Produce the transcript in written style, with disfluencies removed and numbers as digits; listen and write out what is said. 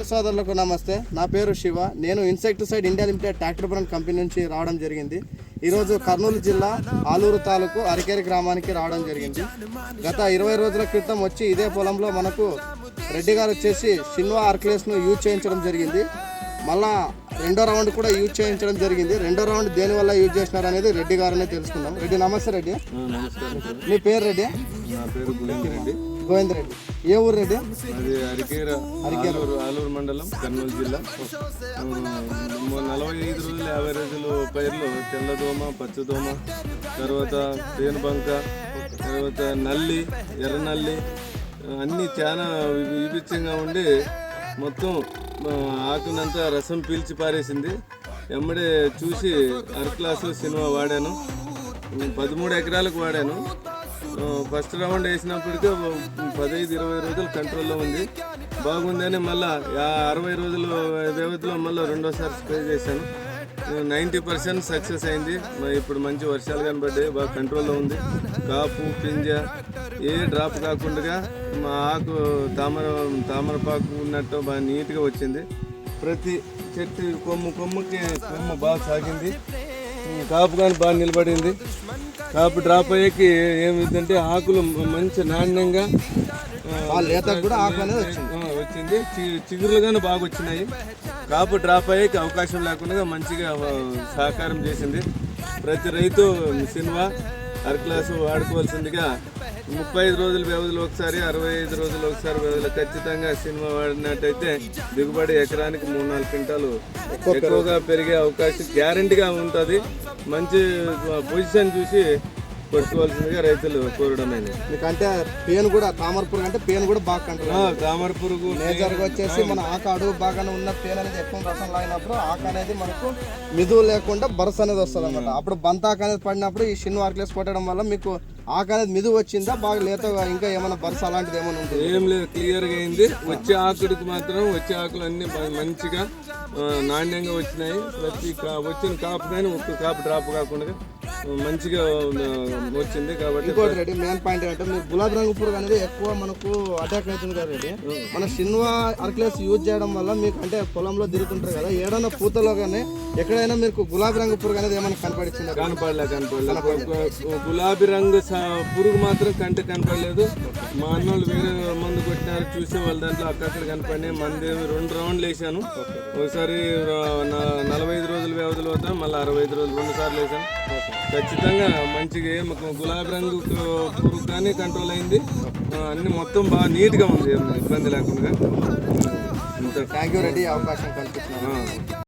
సోదరులకు నమస్తే. నా పేరు శివ. నేను insecticide India limited tractor brand company నుంచి రావడం జరిగింది. ఈరోజు కర్నూలు జిల్లా ఆలూరు తాలూకు అరికేరి గ్రామానికి రావడం జరిగింది. గత 20 రోజుల క్రితం వచ్చి ఇదే పొలంలో మనకు రెడ్డి గారు వచ్చేసి షిన్వా ఆర్క్లేస్ను యూజ్ చేయించడం జరిగింది. మళ్ళా రెండో రౌండ్ కూడా యూజ్ చేయించడం జరిగింది. రెండో రౌండ్ దేనివల్ల యూజ్ చేసినారు అనేది రెడ్డి గారనే తెలుసుకుందాం. రెడ్డి నమస్తే. రెడ్డి మీ పేరు? రెడ్డి నా పేరు గోవిందరెడ్డి. గోవిందరెడ్డి. ఏ ఊరు రెడ్డి? అది ఆలూరు మండలం, కర్నూలు జిల్లా. 45 రోజులు 50 రోజులు పైర్లు తెల్లదోమ, పచ్చదోమ, తర్వాత పేనుబంక, తర్వాత నల్లి, ఎర్ర నల్లి అన్నీ చాలా విభిన్నంగా ఉండి మొత్తం ఆకునంతా రసం పీల్చి పారేసింది. ఎమ్మడే చూసి అరక్లాసు సినిమా వాడాను. 13 ఎకరాలకు వాడాను. ఫస్ట్ రౌండ్ వేసినప్పటికీ 15-20 రోజులు కంట్రోల్లో ఉంది. బాగుందని మళ్ళీ 60 రోజుల వ్యవధిలో మళ్ళీ రెండోసారి స్ప్రే చేశాను. 90% సక్సెస్ అయింది. ఇప్పుడు మంచి వర్షాలు కనబడ్డాయి, బాగా కంట్రోల్లో ఉంది. కాపు పింజ ఏ డ్రాప్ కాకుండా మా ఆకు తామరపాకు ఉన్నట్టు బాగా నీట్గా వచ్చింది. ప్రతి చెట్టు కొమ్ముకి కొమ్ము బాగా సాగింది. కాపు కానీ బాగా నిలబడింది. కాపు డ్రాప్ అయ్యేకి ఏమిందంటే ఆకులు మంచి నాణ్యంగా కూడా వచ్చింది. చిగురులు కానీ బాగా వచ్చినాయి. కాపు డ్రాప్ అయ్యేకి అవకాశం లేకుండా మంచిగా సహకారం చేసింది. ప్రతి రైతు సినిమా అరక్లాసు వాడుకోవాల్సిందిగా 35 రోజుల వ్యవధిలో ఒకసారి, 65 రోజులు ఒకసారి వ్యవధిలో ఖచ్చితంగా సినిమా వాడినట్టయితే దిగుబడి ఎకరానికి 3-4 క్వింటాలు ఎక్కువగా పెరిగే అవకాశం గ్యారెంటీగా ఉంటుంది. మంచి పొజిషన్ చూసి కొట్టుకోవాల్సిందిగా రైతులు కోరడమైంది. మీకంటే పేను కూడా తామర పురుగు అంటే పేను కూడా బాగా కంట్రోల్. తామర పురుగు మేజర్గా వచ్చేసి మన ఆకు అడుగు బాగానే ఉన్న పేను అనేది ఎక్కువ రసం లాగినప్పుడు ఆకు అనేది మనకు మిదువు లేకుండా బరస్ అనేది వస్తుంది అనమాట. అప్పుడు బంతాకు అనేది పడినప్పుడు ఈ షిన్వా ఆర్క్లేస్ కొట్టడం వల్ల మీకు ఆకు అనేది మిదువు వచ్చిందా, బాగా లేతగా ఇంకా ఏమైనా బరస అలాంటిది ఏమైనా ఉంటుంది? ఏం లేదు, క్లియర్గా అయింది. వచ్చే ఆకుడికి మాత్రం వచ్చే ఆకులు అన్ని మంచిగా నాణ్యంగా వచ్చినాయి. ప్రతి వచ్చిన కాపు కానీ ఒక్క కాపు డ్రాప్ కాకుండా మంచిగా వచ్చింది. కాబట్టి ఇంకోటి రెడ్డి మెయిన్ పాయింట్ ఏంటంటే మీరు గులాబీ రంగు పురుగు అనేది ఎక్కువ మనకు అటాక్ అవుతుంది కదా రెడ్డి. మన షిన్వా ఆర్క్లేస్ యూజ్ చేయడం వల్ల మీకు అంటే పొలంలో తిరుగుతుంటారు కదా, ఏడైనా పూతలో కానీ ఎక్కడైనా మీకు గులాబీ రంగు పురుగు అనేది ఏమైనా కనపడించిందా? కనపడలే. గులాబీ రంగు పురుగు మాత్రం కంటే కనపడలేదు. మా అన్నోళ్ళు వేరే మందు కొట్టినారు, చూసే వాళ్ళ దాంట్లో అక్కడక్కడ కనపడినాయి. మంది 2 రౌండ్లు వేసాను. ఒకసారి 45 రోజుల వ్యవధిలో అవుతాను, మళ్ళీ 65 రోజులు 2 సార్లు వేసాను. ఖచ్చితంగా మంచిగా గులాబీ రంగు పురుగు కానీ కంట్రోల్ అయింది. అన్ని మొత్తం బాగా నీట్గా ఉంది, ఇబ్బంది లేకుండా. థ్యాంక్ యూ రెడ్డి, అవకాశం కల్పిస్తున్నాను.